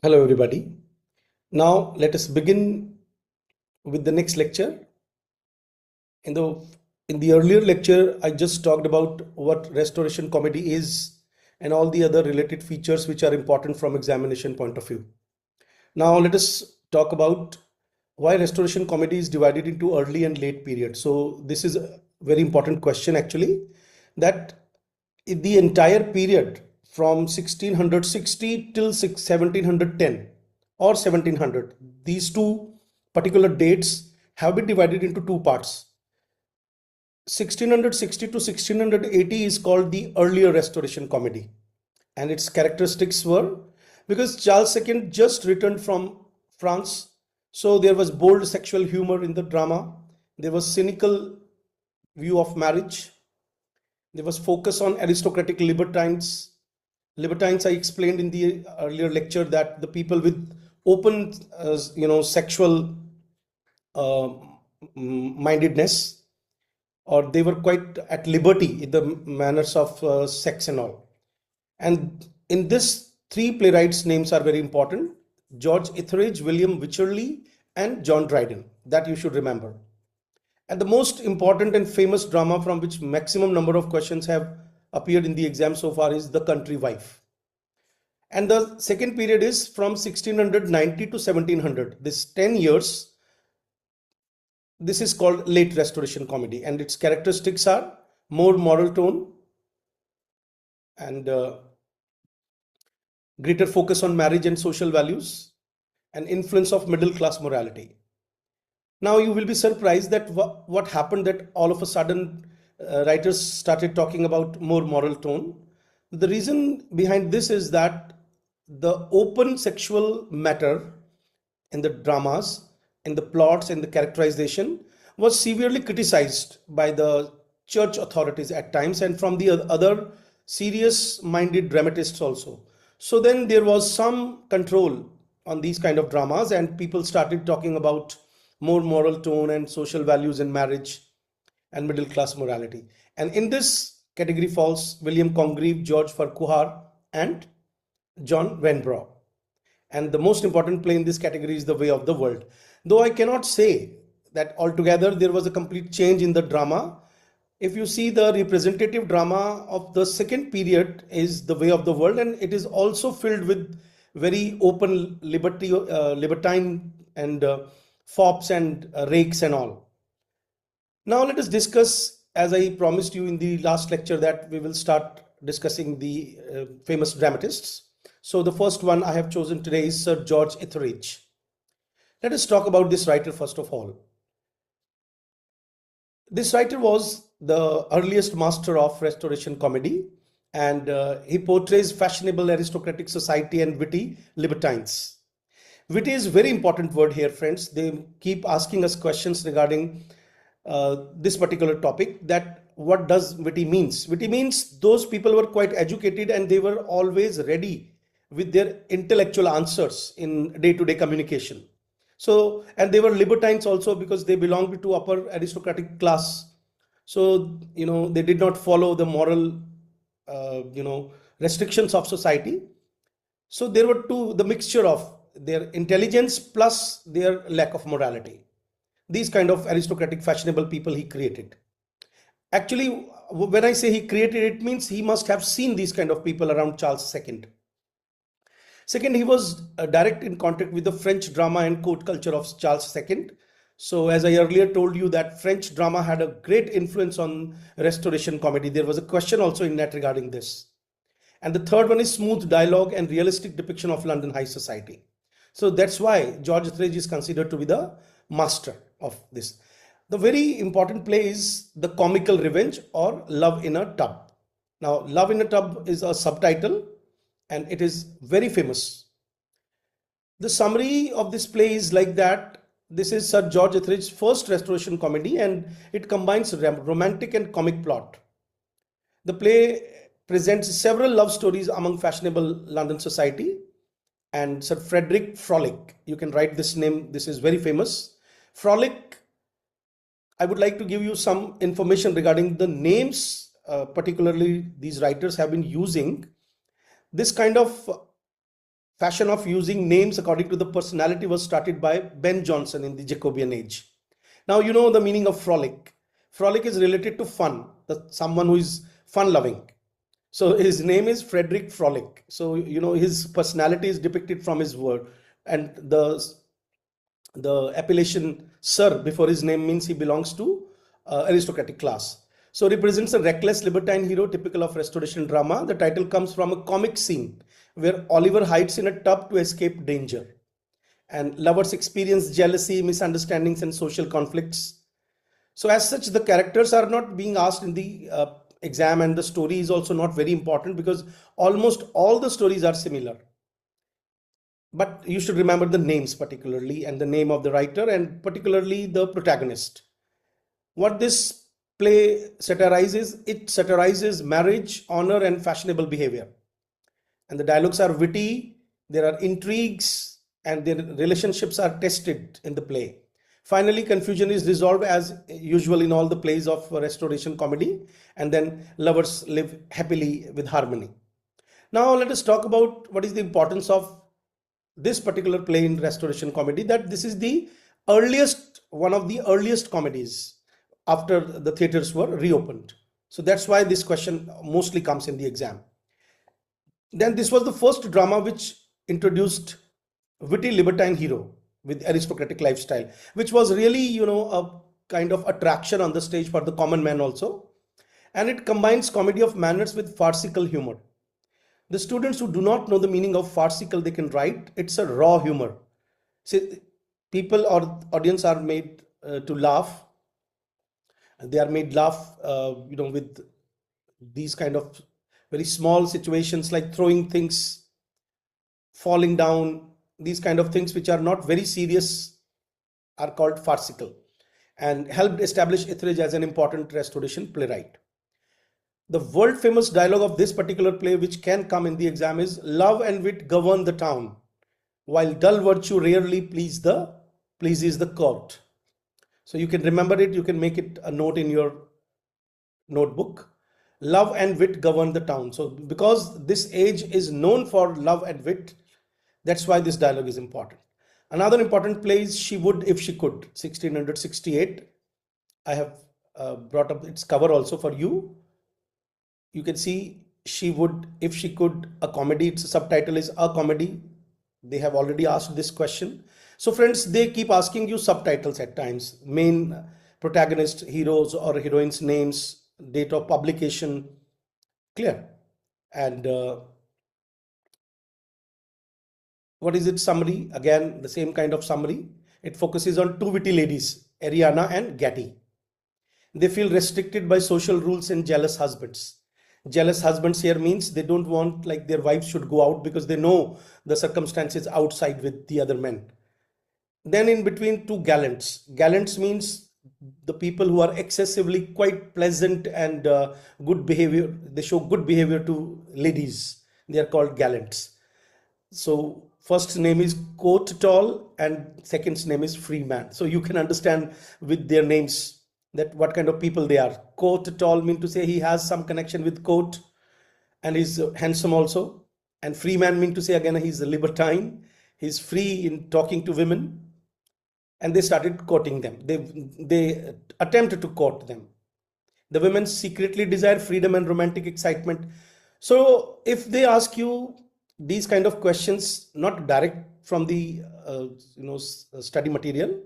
Hello, everybody. Now, let us begin with the next lecture. In the in the earlier lecture, I just talked about what restoration comedy is and all the other related features which are important from examination point of view. Now, let us talk about why restoration comedy is divided into early and late period. So, this is a very important question actually, that the entire period from 1660 till 1710 or 1700, these two particular dates have been divided into two parts. 1660 to 1680 is called the earlier restoration comedy, and its characteristics were, because Charles II just returned from France, so there was bold sexual humor in the drama, there was cynical view of marriage, there was focus on aristocratic libertines. Libertines, I explained in the earlier lecture, that the people with open, sexual uh, mindedness, or they were quite at liberty in the manners of sex and all. And in this, three playwrights' names are very important: George Etheridge, William Wycherley, and John Dryden. That you should remember. And the most important and famous drama from which maximum number of questions have appeared in the exam so far is The Country Wife. And the second period is from 1690 to 1700. This 10 years, this is called late restoration comedy, and its characteristics are more moral tone and greater focus on marriage and social values, and influence of middle class morality. Now you will be surprised that what happened, that all of a sudden writers started talking about more moral tone. The reason behind this is that the open sexual matter in the dramas, in the plots, in the characterization was severely criticized by the church authorities at times, and from the other serious minded dramatists also. So then there was some control on these kind of dramas, and people started talking about more moral tone and social values in marriage and middle class morality. And in this category falls William Congreve, George Farquhar, and John Vanbrugh. And the most important play in this category is The Way of the World. Though I cannot say that altogether there was a complete change in the drama. If you see, the representative drama of the second period is The Way of the World, and it is also filled with very open libertine and fops and rakes and all. Now let us discuss, as I promised you in the last lecture, that we will start discussing the famous dramatists. So the first one I have chosen today is Sir George Etheridge. Let us talk about this writer first of all. This writer was the earliest master of restoration comedy, and he portrays fashionable aristocratic society and witty libertines. Witty is a very important word here, friends. They keep asking us questions regarding this particular topic, that what does witty means. Witty means those people were quite educated and they were always ready with their intellectual answers in day-to-day communication. So, and they were libertines also because they belonged to upper aristocratic class. So, they did not follow the moral, restrictions of society. So there were the mixture of their intelligence plus their lack of morality. These kind of aristocratic, fashionable people he created. Actually, when I say he created, it means he must have seen these kind of people around Charles II. Second, he was direct in contact with the French drama and court culture of Charles II. So as I earlier told you, that French drama had a great influence on restoration comedy. There was a question also in that regarding this. And the third one is smooth dialogue and realistic depiction of London high society. So that's why George Etheridge is considered to be the master of this. The very important play is The Comical Revenge, or Love in a Tub. Now, Love in a Tub is a subtitle and it is very famous. The summary of this play is like that. This is Sir George Etheridge's first restoration comedy, and it combines romantic and comic plot. The play presents several love stories among fashionable London society. And Sir Frederick Frolic, you can write this name, this is very famous. Frolic, I would like to give you some information regarding the names, particularly these writers have been using. This kind of fashion of using names according to the personality was started by Ben Jonson in the Jacobean age. Now you know the meaning of frolic. Frolic is related to fun, someone who is fun loving. So his name is Frederick Frolic. So you know his personality is depicted from his word, and the appellation Sir before his name means he belongs to aristocratic class. So represents a reckless libertine hero typical of Restoration drama. The title comes from a comic scene where Oliver hides in a tub to escape danger, and lovers experience jealousy, misunderstandings, and social conflicts. So as such, the characters are not being asked in the exam, and the story is also not very important because almost all the stories are similar. But you should remember the names particularly, and the name of the writer, and particularly the protagonist. What this play satirizes, it satirizes marriage, honor, and fashionable behavior. And the dialogues are witty, there are intrigues, and their relationships are tested in the play. Finally, confusion is resolved as usual in all the plays of Restoration comedy, and then lovers live happily with harmony. Now, let us talk about what is the importance of this particular play in Restoration comedy, that this is the one of the earliest comedies after the theaters were reopened. So that's why this question mostly comes in the exam. Then this was the first drama which introduced witty libertine hero with aristocratic lifestyle, which was really, you know, a kind of attraction on the stage for the common man also. And it combines comedy of manners with farcical humor. The students who do not know the meaning of farcical, they can write. It's a raw humor. See, people or audience are made to laugh. They are made laugh, you know, with these kind of very small situations like throwing things, falling down, these kind of things which are not very serious are called farcical, and helped establish Etheridge as an important Restoration playwright. The world famous dialogue of this particular play, which can come in the exam, is love and wit govern the town, while dull virtue rarely pleases the court. So you can remember it, you can make it a note in your notebook. Love and wit govern the town. So because this age is known for love and wit, that's why this dialogue is important. Another important play is She Would If She Could, 1668. I have brought up its cover also for you. You can see She Would If She Could, a comedy. Its subtitle is A Comedy. They have already asked this question. So friends, they keep asking you subtitles at times. Main protagonist, heroes or heroines' names, date of publication, clear. And what is its summary? Again, the same kind of summary. It focuses on two witty ladies, Ariana and Gatty. They feel restricted by social rules and jealous husbands. Jealous husbands here means they don't want like their wives should go out because they know the circumstances outside with the other men. Then in between, two gallants. Gallants means the people who are excessively quite pleasant and good behavior. They show good behavior to ladies. They are called gallants. So first name is Coat Tall and second name is Freeman. So you can understand with their names that what kind of people they are. Coat Tall mean to say he has some connection with coat and is handsome also. And Freeman mean to say again he's a libertine. He's free in talking to women. And they started courting them. They attempted to court them. The women secretly desire freedom and romantic excitement. So if they ask you these kind of questions, not direct from the study material,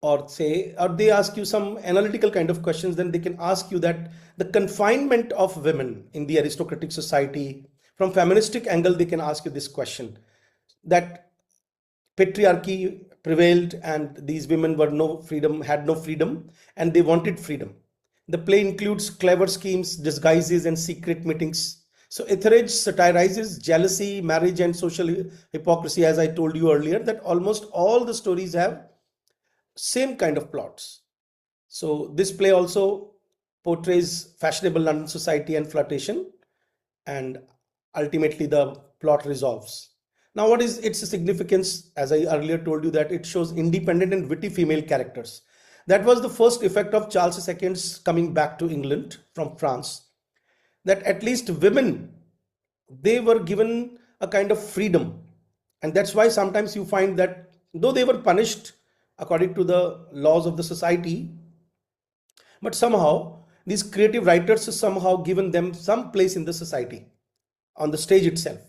or they ask you some analytical kind of questions, then they can ask you that the confinement of women in the aristocratic society, from feministic angle, they can ask you this question, that patriarchy prevailed and these women had no freedom, and they wanted freedom. The play includes clever schemes, disguises, and secret meetings. So Etheridge satirizes jealousy, marriage, and social hypocrisy, as I told you earlier, that almost all the stories have same kind of plots. So this play also portrays fashionable London society and flirtation, and ultimately the plot resolves. Now, what is its significance? As I earlier told you, that it shows independent and witty female characters. That was the first effect of Charles II's coming back to England from France, that at least women, they were given a kind of freedom. And that's why sometimes you find that though they were punished according to the laws of the society, but somehow these creative writers have somehow given them some place in the society on the stage itself.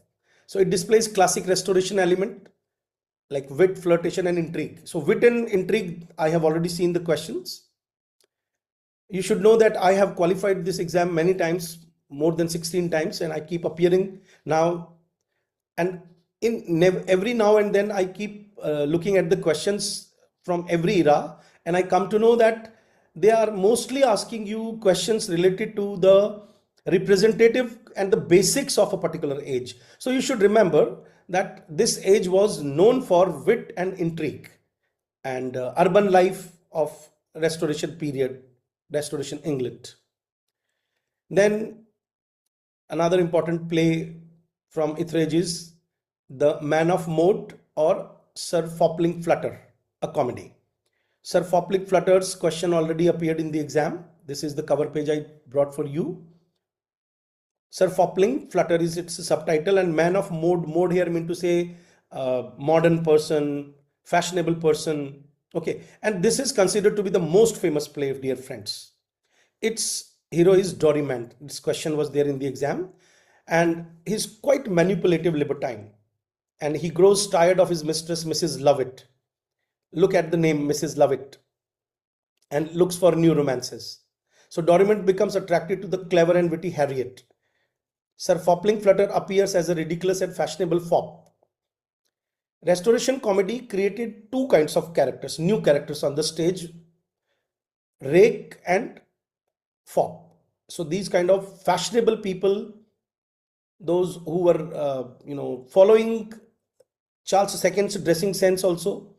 So it displays classic restoration element like wit, flirtation, and intrigue. So wit and intrigue, I have already seen the questions. You should know that I have qualified this exam many times, more than 16 times, and I keep appearing now. And every now and then I keep looking at the questions from every era, and I come to know that they are mostly asking you questions related to the representative and the basics of a particular age. So you should remember that this age was known for wit and intrigue and urban life of restoration period, restoration England. Then another important play from Etheridge is The Man of Mode or Sir Fopling Flutter, a comedy. Sir Fopling Flutter's question already appeared in the exam. This is the cover page I brought for you. Sir Fopling Flutter is its subtitle, and Man of Mode, mode here mean to say modern person, fashionable person. Okay, and this is considered to be the most famous play, dear friends. Its hero is Dorimant. This question was there in the exam, and he's quite manipulative libertine, and he grows tired of his mistress, Mrs. Lovett. Look at the name, Mrs. Lovett, and looks for new romances. So Dorimant becomes attracted to the clever and witty Harriet. Sir Fopling Flutter appears as a ridiculous and fashionable fop. Restoration comedy created two kinds of characters, new characters on the stage, rake and fop. So these kind of fashionable people, those who were following Charles II's dressing sense also,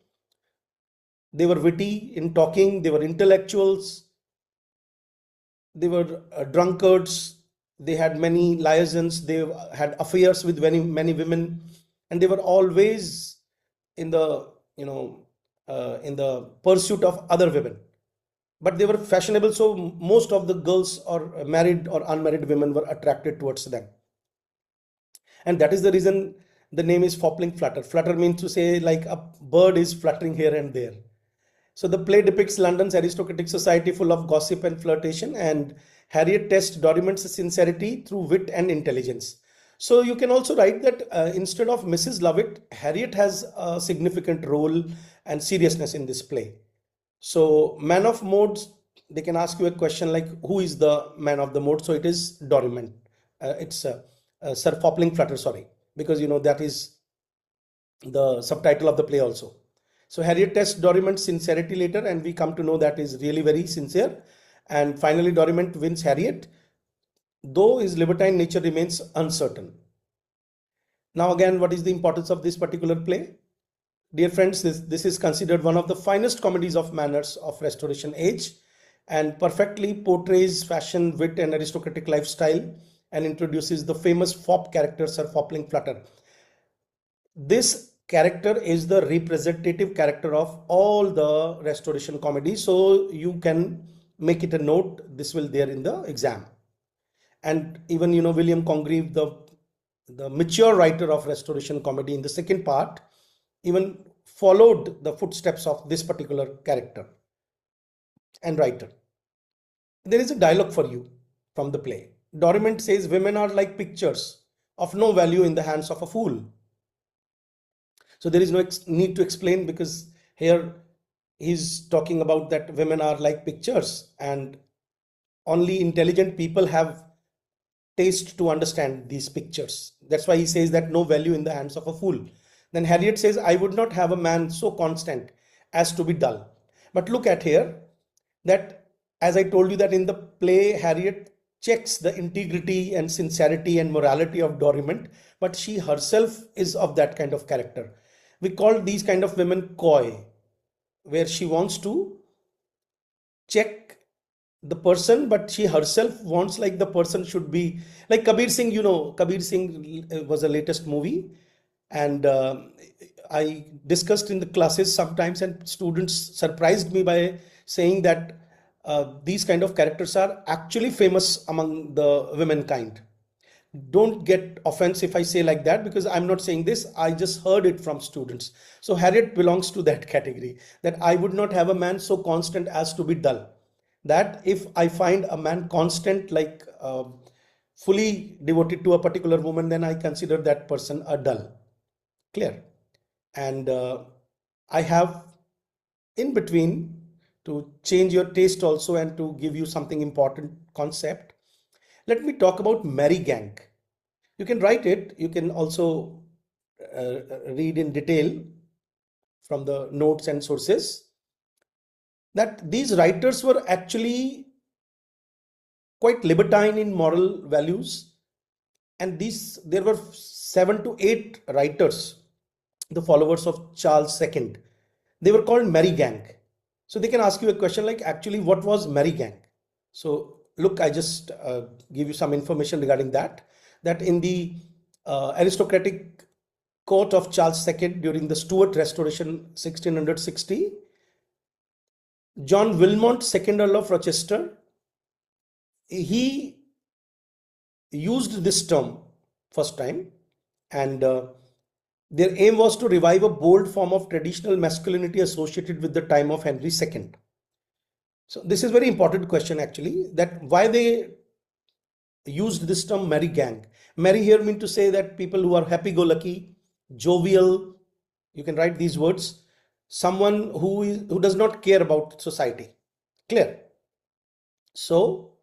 they were witty in talking, they were intellectuals, they were drunkards, they had many liaisons, they had affairs with many women, and they were always in the in the pursuit of other women. But they were fashionable, so most of the girls or married or unmarried women were attracted towards them. And that is the reason the name is Fopling Flutter. Flutter means to say like a bird is fluttering here and there. So the play depicts London's aristocratic society full of gossip and flirtation, and Harriet tests Dorimant's sincerity through wit and intelligence. So you can also write that instead of Mrs. Lovett, Harriet has a significant role and seriousness in this play. So man of modes, they can ask you a question like, who is the man of the mode? So it is Dorimant. It's Sir Fopling Flutter, sorry, because that is the subtitle of the play also. So Harriet tests Dorimant's sincerity later, and we come to know that is really very sincere. And finally, Dorimant wins Harriet, though his libertine nature remains uncertain. Now again, what is the importance of this particular play? Dear friends, this is considered one of the finest comedies of manners of Restoration age, and perfectly portrays fashion, wit, and aristocratic lifestyle, and introduces the famous fop character, Sir Fopling Flutter. This character is the representative character of all the Restoration comedies, so you can make it a note. This will there in the exam. And even William Congreve, the mature writer of Restoration comedy in the second part, even followed the footsteps of this particular character and writer. There is a dialogue for you from the play. Dorimant says, women are like pictures of no value in the hands of a fool. So there is no need to explain, because here he's talking about that women are like pictures and only intelligent people have taste to understand these pictures. That's why he says that no value in the hands of a fool. Then Harriet says, I would not have a man so constant as to be dull. But look at here that, as I told you, that in the play, Harriet checks the integrity and sincerity and morality of Dorimant, but she herself is of that kind of character. We call these kind of women coy, where she wants to check the person, but she herself wants like the person should be like Kabir Singh. Kabir Singh was a latest movie, and I discussed in the classes sometimes, and students surprised me by saying that these kind of characters are actually famous among the womenkind. don't get offense if I say like that, because I'm not saying this, I just heard it from students. So Harriet belongs to that category, that I would not have a man so constant as to be dull. That if I find a man constant, like fully devoted to a particular woman, then I consider that person a dull. Clear? And I have in between, to change your taste also and to give you something important concept, let me talk about merry gang. You can write it, you can also read in detail from the notes and sources, that these writers were actually quite libertine in moral values. And there were 7 to 8 writers, the followers of Charles II. They were called merry gang. So they can ask you a question like, actually, what was merry gang? So look, I just give you some information regarding that. That in the aristocratic court of Charles II during the Stuart Restoration 1660, John Wilmot, second Earl of Rochester, he used this term first time, and their aim was to revive a bold form of traditional masculinity associated with the time of Henry II. So this is very important question actually, that why they used this term merry gang. Merry here mean to say that people who are happy-go-lucky, jovial, you can write these words, someone who does not care about society. Clear? So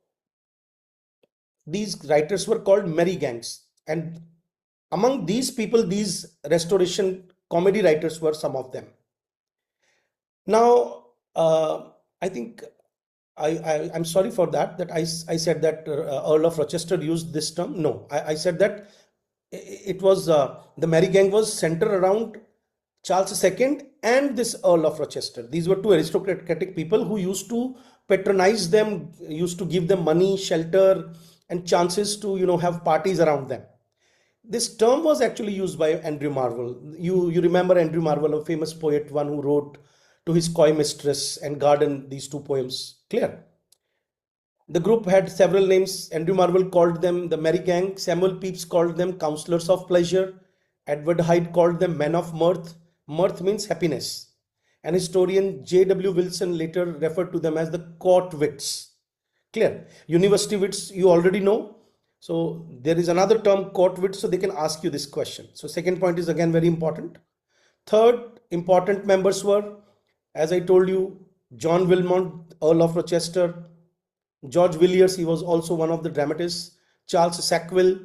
these writers were called merry gangs, and among these people, these restoration comedy writers were some of them. Now, I think I'm sorry for that I said that Earl of Rochester used this term. No, I said that it was the merry gang was centered around Charles II and this Earl of Rochester. These were two aristocratic people who used to patronize them, used to give them money, shelter, and chances to have parties around them. This term was actually used by Andrew Marvell. You remember Andrew Marvell, a famous poet, one who wrote To His Coy Mistress and Garden, these 2 poems. Clear? The group had several names. Andrew Marvell called them the Merry Gang. Samuel Pepys called them Counselors of Pleasure. Edward Hyde called them Men of Mirth. Mirth means happiness. And historian J.W. Wilson later referred to them as the court wits. Clear? University wits, you already know. So there is another term, court wit, so they can ask you this question. So second point is again very important. Third important members were, as I told you, John Wilmot, Earl of Rochester, George Villiers, he was also one of the dramatists, Charles Sackville,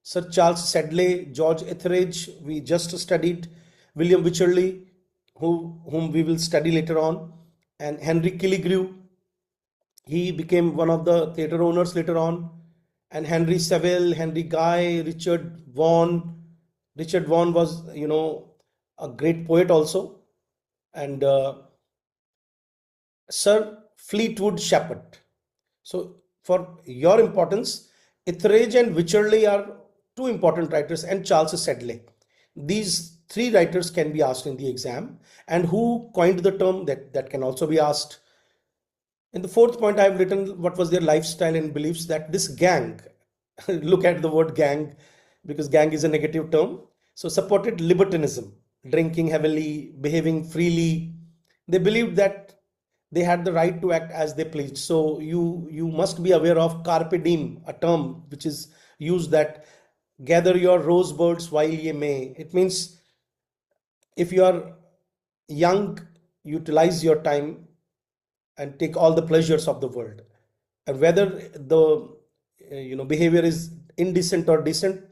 Sir Charles Sedley, George Etheridge, we just studied, William Wycherley, whom we will study later on, and Henry Killigrew. He became one of the theatre owners later on, and Henry Saville, Henry Guy, Richard Vaughan. Richard Vaughan was, a great poet also, and Sir Fleetwood Shepard. So for your importance, Etheridge and Wycherley are 2 important writers, and Charles Sedley. These 3 writers can be asked in the exam, and who coined the term, that can also be asked. In the 4th point, I have written what was their lifestyle and beliefs, that this gang, look at the word gang, because gang is a negative term. So supported libertinism, drinking heavily, behaving freely. They believed that they had the right to act as they pleased. So you must be aware of carpe diem, a term which is used, that gather your rosebuds while ye may. It means if you are young, utilize your time and take all the pleasures of the world. And whether the behavior is indecent or decent,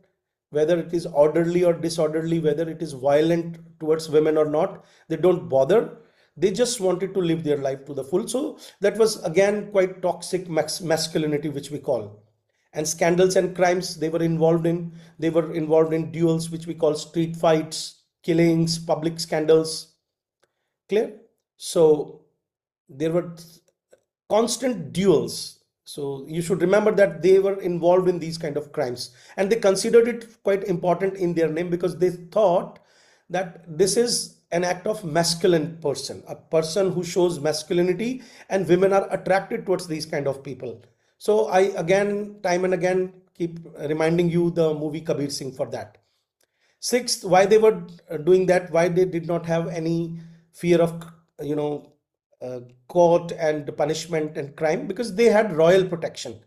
whether it is orderly or disorderly, whether it is violent towards women or not, they don't bother. They just wanted to live their life to the full. So that was again quite toxic masculinity, which we call. And scandals and crimes they were involved in. They were involved in duels, which we call street fights, killings, public scandals. Clear? So there were constant duels. So you should remember that they were involved in these kind of crimes, and they considered it quite important in their name, because they thought that this is an act of masculine person, a person who shows masculinity, and women are attracted towards these kind of people. So I again, time and again, keep reminding you the movie Kabir Singh for that. Sixth, why they were doing that, why they did not have any fear of, you know, court and punishment and crime, because they had royal protection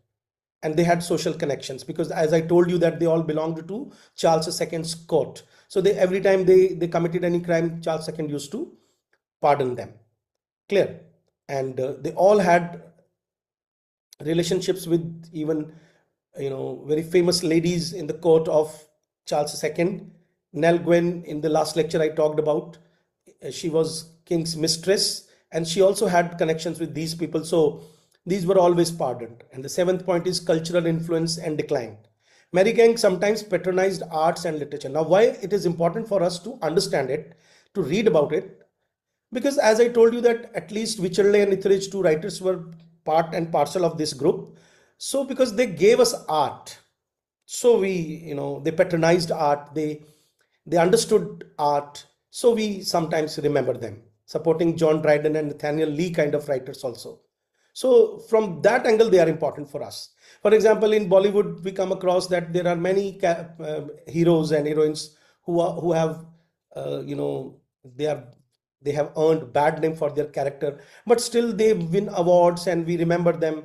and they had social connections, because as I told you that they all belonged to Charles II's court. So they, every time they committed any crime, Charles II used to pardon them. Clear? And they all had relationships with even, you know, very famous ladies in the court of Charles II. Nell Gwyn, in the last lecture I talked about, she was king's mistress and she also had connections with these people. So these were always pardoned. And the seventh point is cultural influence and decline. Mary Gang sometimes patronized arts and literature. Now, why it is important for us to understand it, to read about it, because as I told you that at least Wycherley and Etheridge, two writers, were part and parcel of this group. So because they gave us art, so we, you know, they patronized art, they understood art, so we sometimes remember them, supporting John Dryden and Nathaniel Lee kind of writers also. So from that angle, they are important for us. For example, in Bollywood, we come across that there are many heroes and heroines who have, you know, they have earned bad name for their character, but still they win awards and we remember them,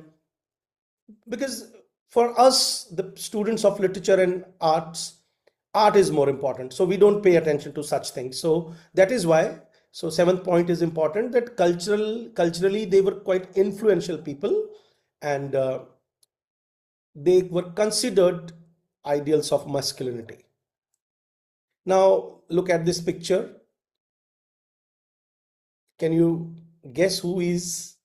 because for us, the students of literature and arts, art is more important, so we don't pay attention to such things. So that is why, so seventh point is important, that culturally they were quite influential people, and they were considered ideals of masculinity. Now look at this picture. Can you guess who is?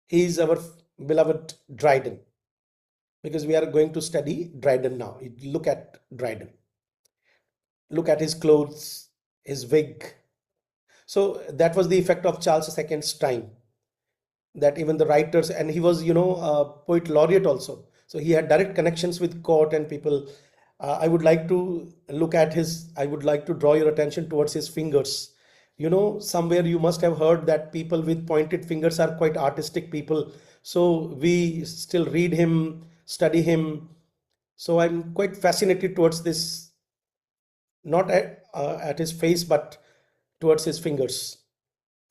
He is our beloved Dryden, because we are going to study Dryden now. Look at Dryden. Look at his clothes, his wig. So that was the effect of Charles II's time, that even the writers, and he was, you know, a poet laureate also. So he had direct connections with court and people. I would like to look at his, I would like to draw your attention towards his fingers. You know, somewhere you must have heard that people with pointed fingers are quite artistic people. So we still read him, study him. So I'm quite fascinated towards this, not at his face, but towards his fingers.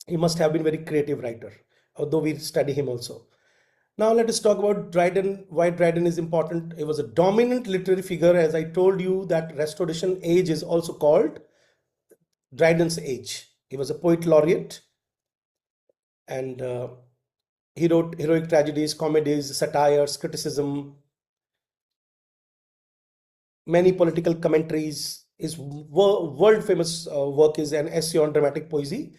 He must have been very creative writer, although we study him also. Now let us talk about Dryden, why Dryden is important. He was a dominant literary figure. As I told you, that Restoration age is also called Dryden's age. He was a poet laureate, and he wrote heroic tragedies, comedies, satires, criticism, many political commentaries. His world famous work is an essay on dramatic poesy,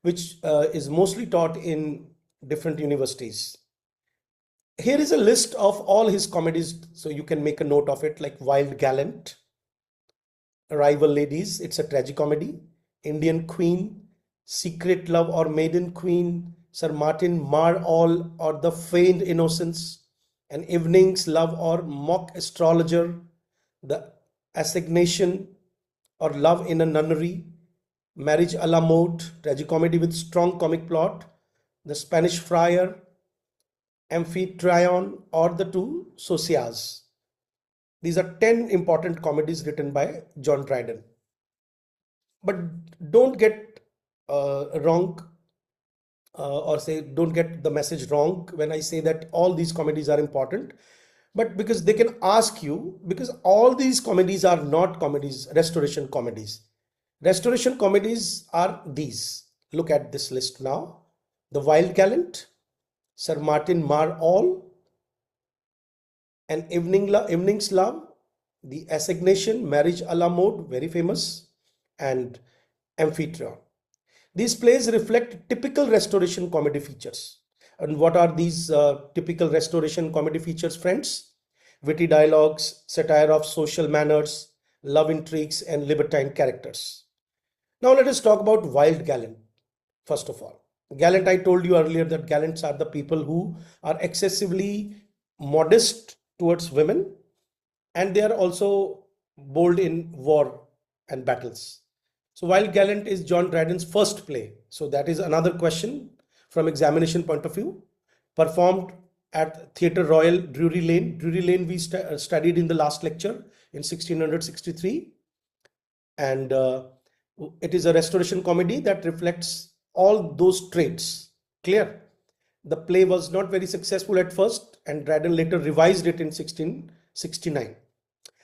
which is mostly taught in different universities. Here is a list of all his comedies, so you can make a note of it, like Wild Gallant, Rival Ladies, it's a tragicomedy, Indian Queen, Secret Love or Maiden Queen, Sir Martin Mar All or The Feigned Innocence, An Evening's Love or Mock Astrologer, The Assignation or Love in a Nunnery, Marriage a la Mode, tragicomedy with strong comic plot, The Spanish Friar, Amphitryon or The Two Socias. These are 10 important comedies written by John Dryden. But don't get wrong, or say don't get the message wrong when I say that all these comedies are important, but because they can ask you, because all these comedies are not comedies, restoration comedies. Restoration comedies are these. Look at this list now. The Wild Gallant, Sir Martin Mar All, An Evening's Love, The Assignation, Marriage a la Mode, very famous, and Amphitryon. These plays reflect typical restoration comedy features. And what are these typical restoration comedy features, friends? Witty dialogues, satire of social manners, love intrigues, and libertine characters. Now let us talk about Wild Gallant, first of all. Gallant, I told you earlier that gallants are the people who are excessively modest towards women, and they are also bold in war and battles. So Wild Gallant is John Dryden's first play. So that is another question from examination point of view. Performed at Theatre Royal, Drury Lane. Drury Lane we studied in the last lecture in 1663, and it is a restoration comedy that reflects all those traits. Clear? The play was not very successful at first, and Dryden later revised it in 1669.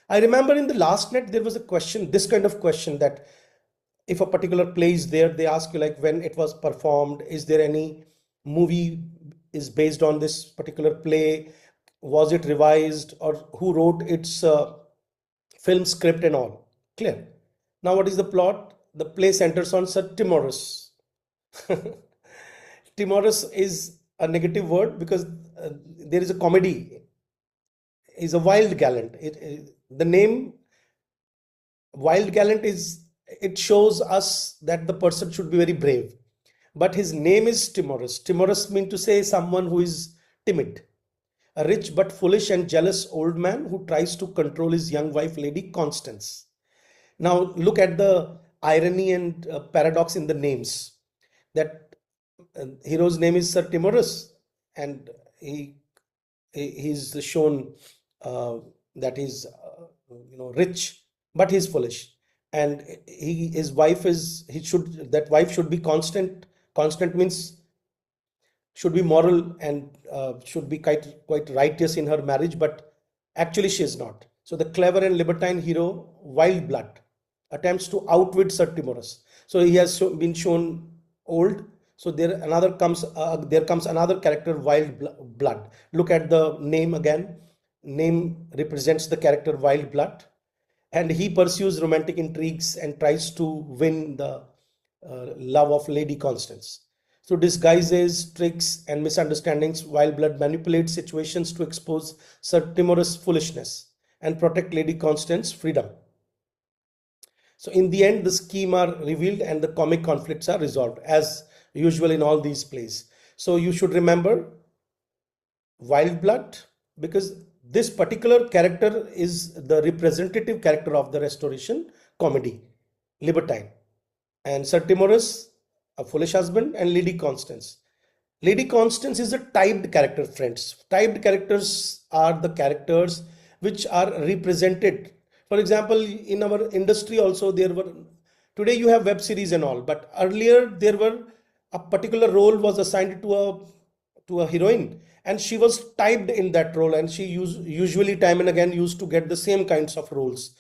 I remember in the last net there was a question, this kind of question, that if a particular play is there, they ask you like when it was performed, is there any movie is based on this particular play, was it revised, or who wrote its film script and all. Clear? Now what is the plot? The play centers on Sir Timorous. Timorous is a negative word because there is a comedy. Is a wild gallant. The name wild gallant is, it shows us that the person should be very brave, but his name is Timorous. Timorous means to say someone who is timid, a rich but foolish and jealous old man who tries to control his young wife, Lady Constance. Now look at the irony and paradox in the names. That hero's name is Sir Timorous, and he's shown that he's rich, but he's foolish, and his wife is, that wife should be constant. Constant means should be moral and should be quite righteous in her marriage, but actually she is not. So the clever and libertine hero, Wild Blood, attempts to outwit Sir Timorous. So he has been shown old. So there comes another character, Wild Blood. Look at the name again. Name represents the character Wild Blood, and he pursues romantic intrigues and tries to win the love of Lady Constance. Through disguises, tricks, and misunderstandings, Wild Blood manipulates situations to expose Sir Timorous' foolishness and protect Lady Constance's freedom. So in the end, the scheme are revealed and the comic conflicts are resolved, as usual in all these plays. So you should remember Wild Blood, because this particular character is the representative character of the Restoration comedy, libertine, and Sir Timorous, a foolish husband, and Lady Constance. Lady Constance is a typed character, friends. Typed characters are the characters which are represented. For example, in our industry also, today you have web series and all, but earlier there were a particular role was assigned to a heroine, and she was typed in that role, and she usually time and again used to get the same kinds of roles.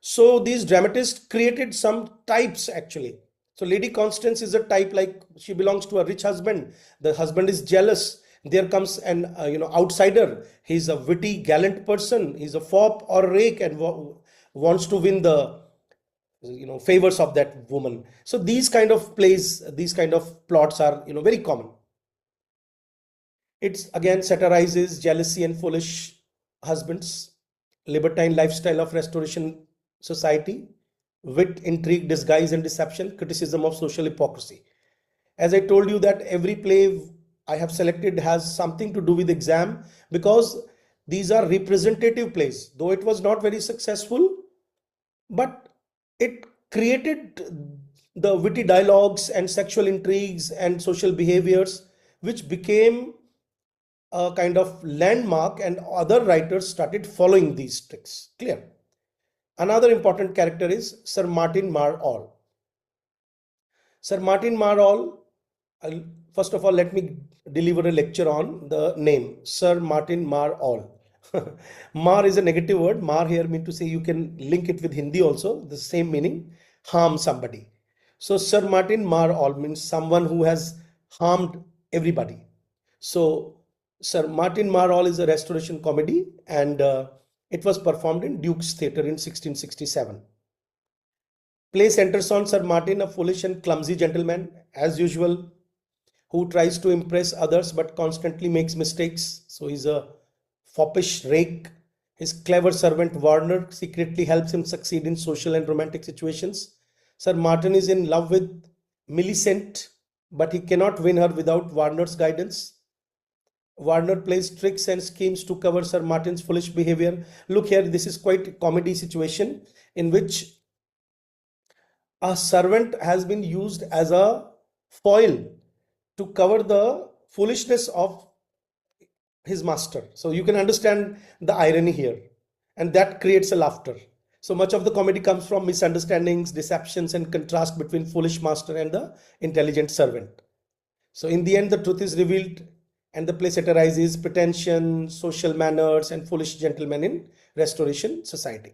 So these dramatists created some types actually. So Lady Constance is a type, like she belongs to a rich husband. The husband is jealous. There comes an outsider. He's a witty, gallant person. He's a fop or rake and wants to win the favors of that woman. So these kind of plays, these kind of plots are very common. It's again satirizes jealousy and foolish husbands, libertine lifestyle of Restoration society, wit, intrigue, disguise, and deception, criticism of social hypocrisy. As I told you that every play I have selected has something to do with exam, because these are representative plays. Though it was not very successful, but it created the witty dialogues and sexual intrigues and social behaviors, which became a kind of landmark, and other writers started following these tricks. Clear? Another important character is Sir Martin Marall. Sir Martin Marall, first of all, let me deliver a lecture on the name, Sir Martin Marall. Mar is a negative word. Mar here means to say, you can link it with Hindi also, the same meaning, harm somebody. So Sir Martin Marall means someone who has harmed everybody. So Sir Martin Marall is a Restoration comedy, and it was performed in Duke's Theatre in 1667. Play centers on Sir Martin, a foolish and clumsy gentleman, as usual, who tries to impress others but constantly makes mistakes. So he's a foppish rake. His clever servant Warner secretly helps him succeed in social and romantic situations. Sir Martin is in love with Millicent, but he cannot win her without Warner's guidance. Warner plays tricks and schemes to cover Sir Martin's foolish behavior. Look here, this is quite a comedy situation in which a servant has been used as a foil to cover the foolishness of his master. So you can understand the irony here, and that creates a laughter. So much of the comedy comes from misunderstandings, deceptions, and contrast between foolish master and the intelligent servant. So in the end, the truth is revealed, and the play satirizes pretension, social manners, and foolish gentlemen in Restoration society.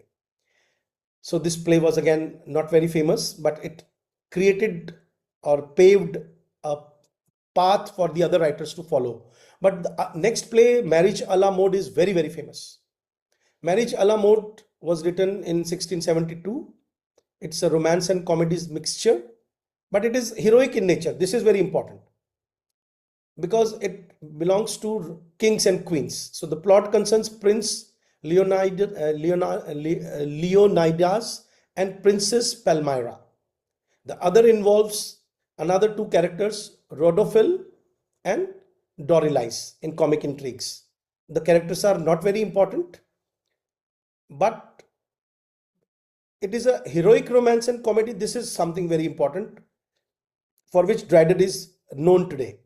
So this play was again not very famous, but it created or paved a path for the other writers to follow. But the next play, Marriage a la Mode, is very, very famous. Marriage a la Mode was written in 1672. It's a romance and comedies mixture, but it is heroic in nature. This is very important because it belongs to kings and queens. So the plot concerns Prince Leonidas and Princess Palmyra. The other involves another two characters, Rhodophil and Doralice, in comic intrigues. The characters are not very important, but it is a heroic romance and comedy. This is something very important for which Dryden is known today.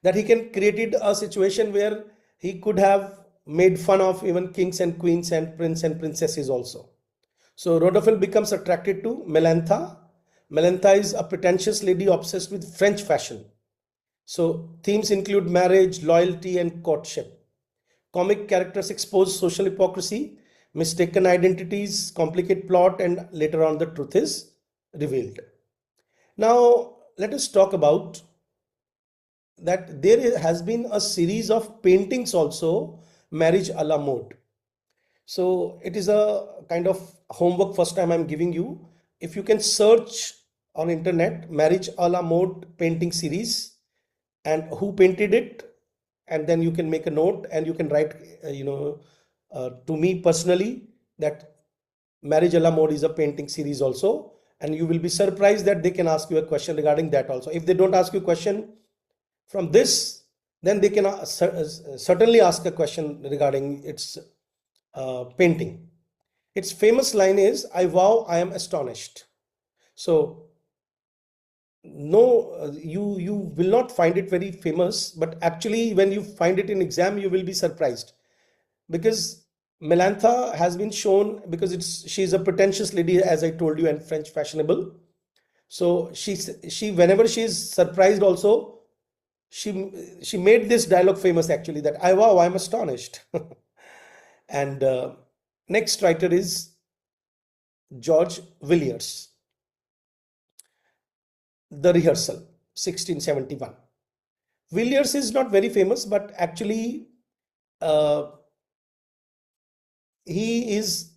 That he can created a situation where he could have made fun of even kings and queens and prince and princesses also. So Rhodophil becomes attracted to Melantha. Melantha is a pretentious lady obsessed with French fashion. So themes include marriage, loyalty, and courtship. Comic characters expose social hypocrisy, mistaken identities, complicate plot, and later on the truth is revealed. Now let us talk about that there has been a series of paintings also, Marriage a la Mode. So it is a kind of homework first time I'm giving you. If you can search on internet Marriage a la Mode painting series and who painted it, and then you can make a note and you can write to me personally that Marriage a la Mode is a painting series also, and you will be surprised that they can ask you a question regarding that also. If they don't ask you a question from this, then they can certainly ask a question regarding its painting. Its famous line is, "I vow I am astonished." So no, you will not find it very famous, but actually when you find it in exam, you will be surprised, because Melantha has been shown, because she's a pretentious lady, as I told you, and French fashionable. So she whenever she is surprised also, she made this dialogue famous actually, that "I vow I'm astonished." And next writer is George Villiers. The Rehearsal, 1671. Villiers is not very famous, but actually he is,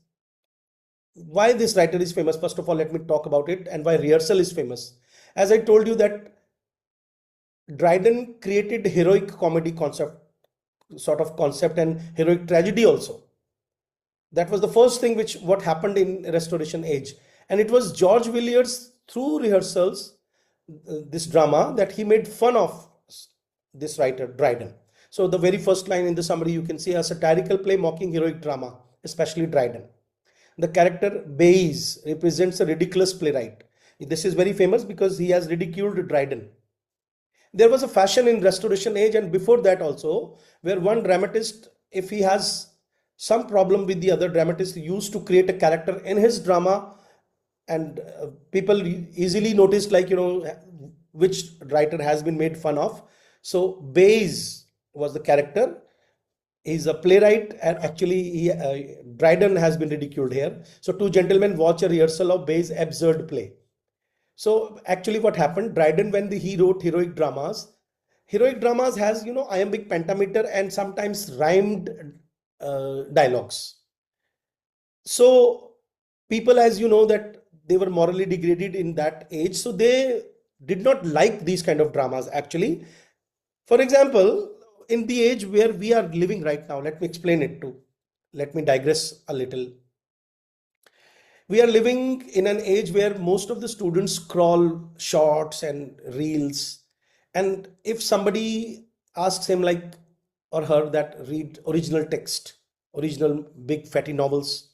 why this writer is famous, first of all let me talk about it, and why Rehearsal is famous. As I told you that Dryden created heroic comedy concept, and heroic tragedy also. That was the first thing what happened in Restoration age, and it was George Villiers, through Rehearsals, this drama, that he made fun of this writer Dryden. So the very first line in the summary, you can see a satirical play mocking heroic drama, especially Dryden. The character Bayes represents a ridiculous playwright. This is very famous because he has ridiculed Dryden. There was a fashion in Restoration age and before that also, where one dramatist, if he has some problem with the other dramatist, used to create a character in his drama, and people easily noticed, like, which writer has been made fun of. So Bayes was the character. He's a playwright, and actually Dryden has been ridiculed here. So two gentlemen watch a rehearsal of Bayes' absurd play. So actually what happened, Dryden, when he wrote heroic dramas has, iambic pentameter and sometimes rhymed dialogues. So people, as you know, that they were morally degraded in that age, so they did not like these kind of dramas actually. For example, in the age where we are living right now, let me explain it too. Let me digress a little. We are living in an age where most of the students scroll shorts and reels, and if somebody asks him, like, or her, that read original text, original big fatty novels,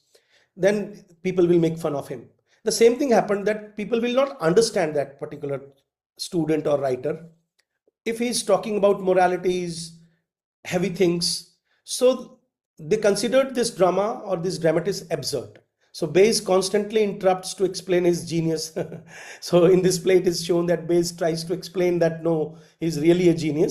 then people will make fun of him. The same thing happened, that people will not understand that particular student or writer if he is talking about moralities, heavy things. So they considered this drama or this dramatist absurd. So Bayes constantly interrupts to explain his genius. So in this play, it is shown that Bayes tries to explain that no, he's really a genius.